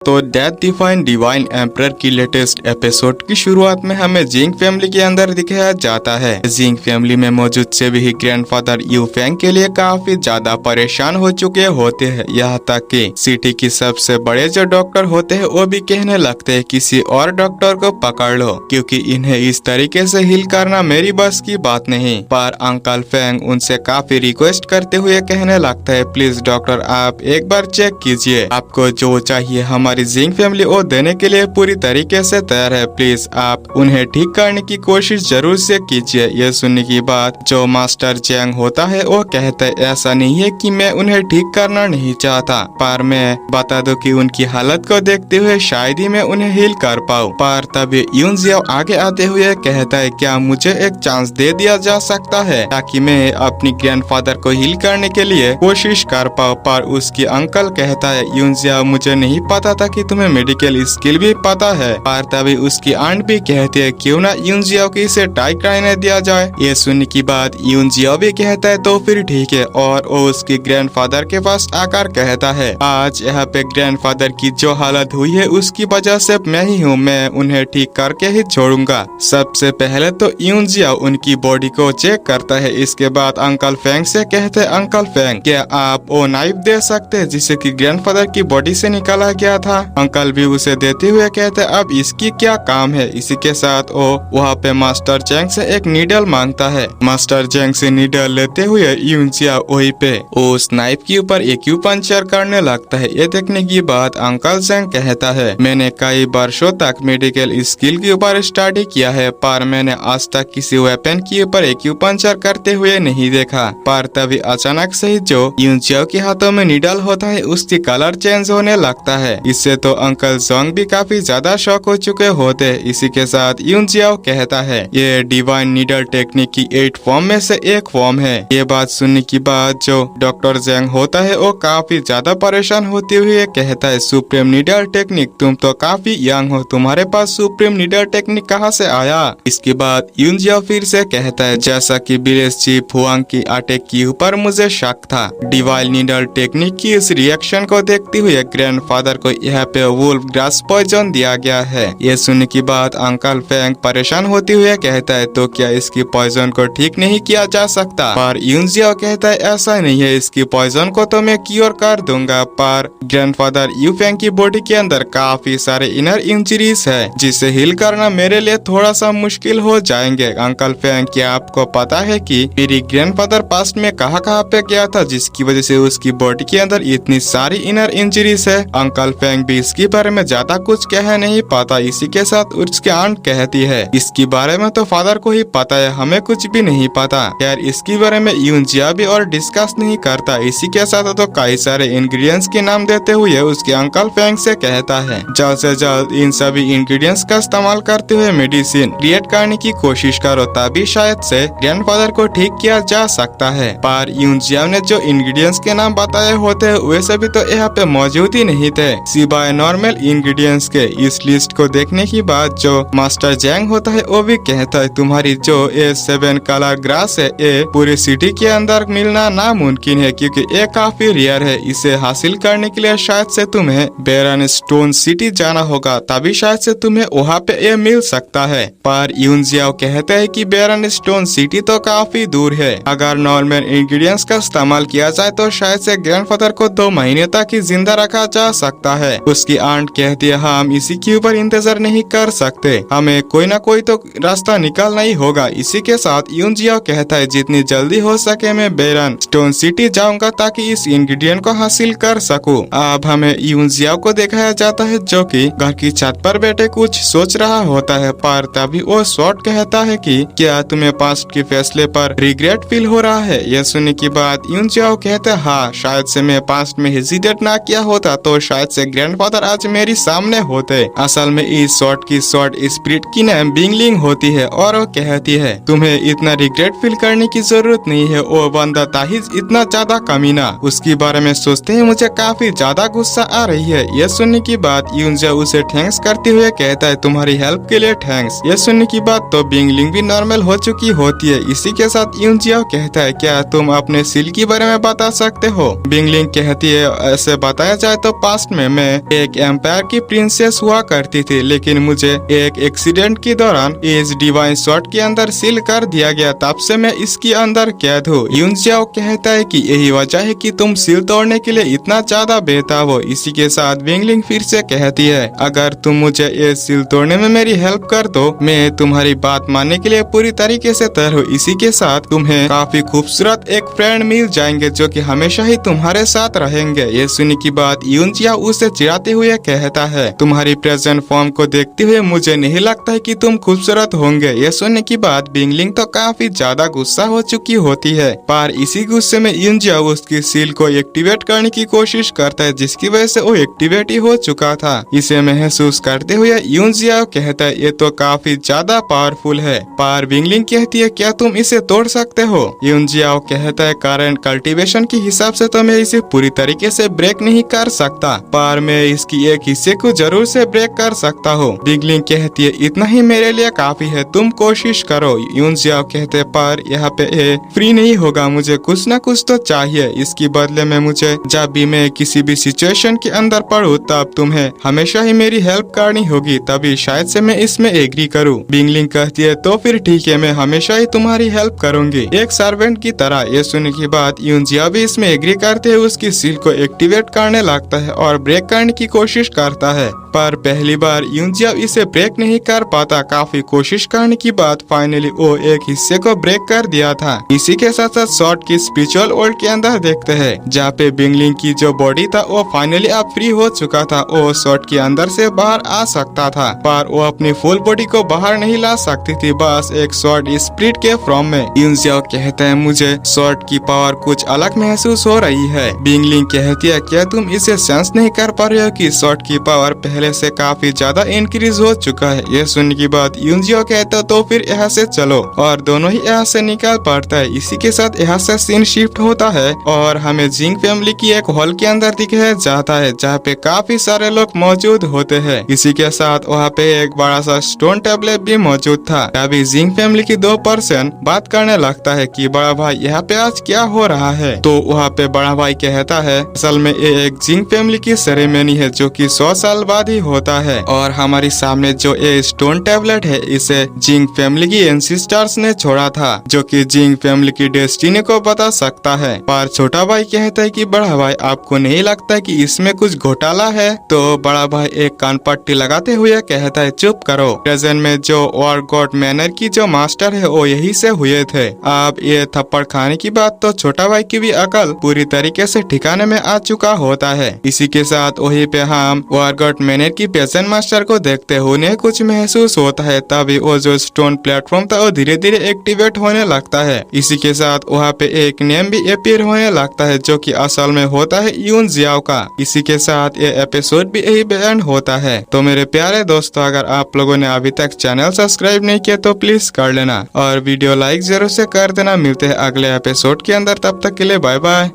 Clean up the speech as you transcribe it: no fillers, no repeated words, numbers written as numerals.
तो death define divine emperor की latest episode की शुरुआत में हमें जिंग फैमिली के अंदर दिखाया जाता है। जिंग फैमिली में मौजूद सभी ग्रैंडफादर यू फेंग के लिए काफी ज्यादा परेशान हो चुके होते हैं। यहाँ तक कि सिटी की सबसे बड़े जो डॉक्टर होते हैं वो भी कहने लगते हैं किसी और डॉक्टर को पकड़ लो, क्योंकि इन्हें इस तरीके से हील करना मेरी बस की बात नहीं। पर अंकल फेंग उनसे काफी रिक्वेस्ट करते हुए कहने लगता है, प्लीज डॉक्टर आप एक बार चेक कीजिए, आपको जो चाहिए हमारी जिंग फैमिली वो देने के लिए पूरी तरीके से तैयार है। प्लीज आप उन्हें ठीक करने की कोशिश जरूर से कीजिए। ये सुनने की बात जो मास्टर चैंग होता है वो कहता है, ऐसा नहीं है कि मैं उन्हें ठीक करना नहीं चाहता, पर मैं बता दूं कि उनकी हालत को देखते हुए शायद ही मैं उन्हें हील कर पाऊँ। पर तभी यून जियाओ आगे आते हुए कहता है, क्या मुझे एक चांस दे दिया जा सकता है ताकि मैं अपनी ग्रैंडफादर को हील करने के लिए कोशिश कर पाऊँ। पर उसकी अंकल कहता है, यून जियाओ मुझे नहीं पता था कि तुम्हें मेडिकल स्किल भी पता है। पर तभी उसकी आंट भी कहती है, क्यों ना यून जियाओ को इसे ट्राई कराने दिया जाए। ये सुनने की बात यून जियाओ भी कहता है तो फिर ठीक है, और वो उसके ग्रैंडफादर के पास आकर कहता है, आज यहाँ पे ग्रैंडफादर की जो हालत हुई है उसकी वजह से मैं ही हूँ, मैं उन्हें ठीक करके ही छोड़ूंगा। सबसे पहले तो यून जियाओ उनकी बॉडी को चेक करता है। इसके बाद अंकल फेंग से कहते हैं, अंकल फेंग क्या आप वो नाइफ दे सकते हैं जिसे कि ग्रैंडफादर की बॉडी से निकाला गया था। अंकल भी उसे देते हुए कहते हैं, अब इसकी क्या काम है। इसी के साथ वो वहाँ पे मास्टर चैंग से एक नीडल मांगता है। मास्टर चैंग से नीडल लेते हुए यून जियाओ वहीं पे उस नाइफ के ऊपर एक्यूपंक्चर करने लगता है। ये देखने की बात अंकल चैंग कहता है, मैंने कई वर्षों तक मेडिकल स्किल के ऊपर स्टडी किया है, पर मैंने आज तक किसी वेपन के ऊपर एक्यूपंक्चर करते हुए नहीं देखा। पर तभी अचानक से ही जो यून जियाओ के हाथों में नीडल होता है उसकी कलर चेंज होने लगता है। इससे तो अंकल जोंग भी काफी ज्यादा शॉक हो चुके होते। इसी के साथ यून जियाओ कहता है, ये डिवाइन नीडल टेक्निक की 8 फॉर्म में से एक फॉर्म है। ये बात सुनने की बाद जो डॉक्टर जेंग होता है वो काफी ज्यादा परेशान होते हुए कहता है, सुप्रीम नीडल टेक्निक, तुम तो काफी यंग हो, तुम्हारे पास सुप्रीम नीडल टेक्निक कहाँ से आया। इसके बाद यून जियाओ फिर से कहता है, जैसा कि विलेज चीफ हुआंग की अटैक के ऊपर मुझे शक था, डिवाइन नीडल टेक्निक की इस रिएक्शन को देखते हुए ग्रैंडफादर को यहाँ पे वुल्फ ग्रास पॉइजन दिया गया है। ये सुनने की बात अंकल फेंग परेशान होते हुए कहता है, तो क्या इसकी पॉइजन को ठीक नहीं किया जा सकता। पर यून जियाओ कहता है, ऐसा नहीं है, इसकी पॉइजन को तो मैं क्योर कर दूंगा। पर ग्रैंडफादर यू फेंग की बॉडी के अंदर काफी सारे इनर इंजरीज है जिसे हील करना मेरे लिए थोड़ा सा मुश्किल हो जाएंगे। अंकल फेंग क्या आपको पता है कि मेरी ग्रैंडफादर पास्ट में कहाँ पे गया था जिसकी वजह से उसकी बॉडी के अंदर इतनी सारी इनर इंजरीज है। अंकल फेंग भी इसके बारे में ज्यादा कुछ कह नहीं पाता। इसी के साथ उसकी आंट कहती है, इसके बारे में तो फादर को ही पता है, हमें कुछ भी नहीं पता। यार इसके बारे में यून जियाओ भी और डिस्कस नहीं करता। इसी के साथ तो कई सारे इंग्रेडिएंट्स के नाम देते हुए उसके अंकल फेंग से कहता है, जल्द से जल्द इन सभी इंग्रेडिएंट्स का इस्तेमाल करते हुए मेडिसिन क्रिएट करने की कोशिश करो, तभी शायद से ग्रैंडफादर को ठीक किया जा सकता है। पर यून जियाओ ने जो इंग्रेडिएंट्स के नाम बताए होते हैं वे सभी तो यहाँ पे मौजूद ही नहीं थे सिवाय नॉर्मल इंग्रेडिएंट्स के। इस लिस्ट को देखने की बाद जो मास्टर जैंग होता है वो भी कहता है, तुम्हारी जो ये 7 कलर ग्रास है ये पूरी सिटी के अंदर मिलना नामुमकिन है, क्योंकि ये काफी रेयर है। इसे हासिल करने के लिए शायद से तुम्हें बेरन स्टोन सिटी जाना होगा, तभी शायद से तुम्हें वहाँ पे ये मिल सकता है। पर यून जियाओ कहते हैं कि बेरन स्टोन सिटी तो काफी दूर है, अगर नॉर्मल इंग्रेडिएंट्स का इस्तेमाल किया जाए तो शायद से ग्रैंडफादर को 2 महीने तक ही जिंदा रखा जा सकता है। उसकी आंट कहती है, हम इसी के ऊपर इंतजार नहीं कर सकते, हमें कोई ना कोई तो रास्ता निकालना ही होगा। इसी के साथ यून जियाओ कहता है, जितनी जल्दी हो सके मैं बेरन स्टोन सिटी जाऊंगा ताकि इस इंग्रेडिएंट को हासिल कर सकूं। अब हमें यून जियाओ को दिखाया जाता है जो कि घर की छत पर बैठे कुछ सोच रहा होता है। पर तभी वो शॉर्ट कहता है कि क्या तुम्हें पास्ट के फैसले पर रिग्रेट फील हो रहा है। यह सुनने की बात यून जियाओ कहते हैं, हाँ शायद से मैं पास्ट में हेजिटेट ना किया होता तो शायद से ग्रैंडफादर आज मेरी सामने होते। असल में इस शॉर्ट की शॉर्ट स्पिरिट की नाम बिंगलिंग होती है और वो कहती है, तुम्हें इतना रिग्रेट फील करने की जरूरत नहीं है, वो बंदा ताहिज इतना ज्यादा कमीना, उसके बारे में सोचते ही मुझे काफी ज्यादा गुस्सा आ रही है। यह सुनने की बात यून जियाओ उसे थैंक्स करते हुए कहता है, तुम्हारी हेल्प के लिए थैंक्स। यह सुनने की बात तो बिंगलिंग भी नॉर्मल हो चुकी होती है। इसी के साथ यून जियाओ कहता है, क्या तुम अपने सील के बारे में बता सकते हो। बिंगलिंग कहती है, ऐसे बताया जाए तो पास्ट में मैं एक एम्पायर की प्रिंसेस हुआ करती थी, लेकिन मुझे एक एक्सीडेंट के दौरान इस डिवाइन शॉर्ट के अंदर सील कर दिया गया। तब से मैं इसके अंदर कैद हूँ। यून जियाओ कहता है कि यही वजह है कि तुम सील तोड़ने के लिए इतना ज्यादा बेताब हो। इसी के साथ बिंगलिंग फिर से कहती है, अगर तुम मुझे ये सील तोड़ने में मेरी हेल्प कर दो, मैं तुम्हारी बात मानने के लिए पूरी तरीके से तैयार हूँ। इसी के साथ तुम्हें काफी खूबसूरत एक फ्रेंड मिल जाएंगे जो कि हमेशा ही तुम्हारे साथ रहेंगे। ये सुनने की बात यून जियाओ उसे चिढ़ाते हुए कहता है, तुम्हारी प्रेजेंट फॉर्म को देखते हुए मुझे नहीं लगता है कि तुम खूबसूरत होंगे। ये सुनने की बात बिंगलिंग तो काफी ज्यादा गुस्सा हो चुकी होती है, पर इसी गुस्से में यून जियाओ उसकी सील को एक्टिवेट करने की कोशिश करता है, जिसकी वजह से वो एक्टिवेट ही हो चुका था। इसे महसूस करते हुए यून जियाओ कहता है, ये तो काफी ज्यादा पावरफुल है। पर बिंगलिंग कहती है, क्या तुम इसे तोड़ सकते हो? यून जियाओ कहता है, करंट कल्टीवेशन के हिसाब से तो मैं इसे पूरी तरीके से ब्रेक नहीं कर सकता, पर मैं इसकी एक हिस्से को जरूर से ब्रेक कर सकता हूँ। बिंगलिंग कहती है, इतना ही मेरे लिए काफी है, तुम कोशिश करो। यून जियाओ कहते, पर यहाँ पे ये फ्री नहीं होगा, मुझे कुछ न कुछ तो चाहिए। इसके बदले में मुझे जब भी मैं किसी भी सिचुएशन के अंदर पड़ूं, तब तुम्हें हमेशा ही मेरी हेल्प करनी होगी, तभी शायद से मैं इसमें एग्री करूं। बिंगलिंग कहती है, तो फिर ठीक है, मैं हमेशा ही तुम्हारी हेल्प करूंगी, एक सर्वेंट की तरह। ये सुनने की बात यून जियाओ भी इसमें एग्री करते हुए उसकी सील को एक्टिवेट करने लगता है और ब्रेक करने की कोशिश करता है, पर पहली बार यून जियाओ इसे ब्रेक नहीं कर पाता। काफी कोशिश करने की बाद फाइनली वो एक हिस्से को ब्रेक कर दिया था। इसी के साथ साथ शॉर्ट की स्पिरिचुअल वर्ल्ड के अंदर देखते हैं, जहाँ पे बिंगलिंग की जो बॉडी था वो फाइनली अब फ्री हो चुका था। वो शॉर्ट के अंदर से बाहर आ सकता था, पर वो अपनी फुल बॉडी को बाहर नहीं ला सकती थी, बस एक शॉर्ट स्प्लिट के फॉर्म में। यून जियाओ कहते हैं, मुझे शॉर्ट की पावर कुछ अलग महसूस हो रही है। बिंगलिंग कहती है, क्या तुम इसे सेंस नहीं कर पा रहे हो कि शॉर्ट की पावर पहले से काफी ज्यादा इंक्रीज हो चुका है? ये सुनने की बात यून जियाओ कहता, तो फिर यहाँ से चलो, और दोनों ही यहाँ से निकल पड़ता है। इसी के साथ यहाँ से सीन शिफ्ट होता है और हमें जिंग फैमिली की एक हॉल के अंदर दिखाया जाता है, जहाँ पे काफी सारे लोग मौजूद होते हैं। इसी के साथ वहाँ पे एक बड़ा सा स्टोन टेबलेट भी मौजूद था। अभी जिंग फैमिली की 2 पर्सन बात करने लगता है कि बड़ा भाई यहाँ पे आज क्या हो रहा है। तो वहाँ पे बड़ा भाई कहता है, असल में ये एक जिंग फैमिली की सेरेमनी है जो कि 100 साल बाद ही होता है, और हमारे सामने जो ये स्टोन टेबलेट है, इसे जिंग फैमिली की एंसेस्टर्स ने छोड़ा था, जो कि जिंग फैमिली की डेस्टिनी को बता सकता है। पर छोटा भाई कहता है कि बड़ा भाई, आपको नहीं लगता है कि इसमें कुछ घोटाला है? तो बड़ा भाई एक कान पट्टी लगाते हुए कहता है, चुप करो, प्रेजेंट में जो वॉर गॉड मैनर की जो मास्टर है वो यही से हुए थे। अब ये थप्पड़ खाने की बात तो छोटा भाई की भी अकल पूरी तरीके से ठिकाने में आ चुका होता है। इसी के साथ वही पे हम वॉर गॉड मैनर की पेशेंट मास्टर को देखते उन्हें कुछ महसूस होता है, तभी वो जो स्टोन प्लेटफॉर्म था वो धीरे धीरे एक्टिवेट होने लगता है। इसी के साथ वहाँ पे एक नेम भी अपीयर होने लगता है, जो कि असल में होता है यून जियाओ का। इसी के साथ ये एपिसोड भी यही एंड होता है। तो मेरे प्यारे दोस्तों, अगर आप लोगों ने अभी तक चैनल सब्सक्राइब नहीं किया तो प्लीज कर लेना और वीडियो लाइक जरूर से कर देना। मिलते हैं अगले एपिसोड के अंदर, तब तक के लिए बाय बाय।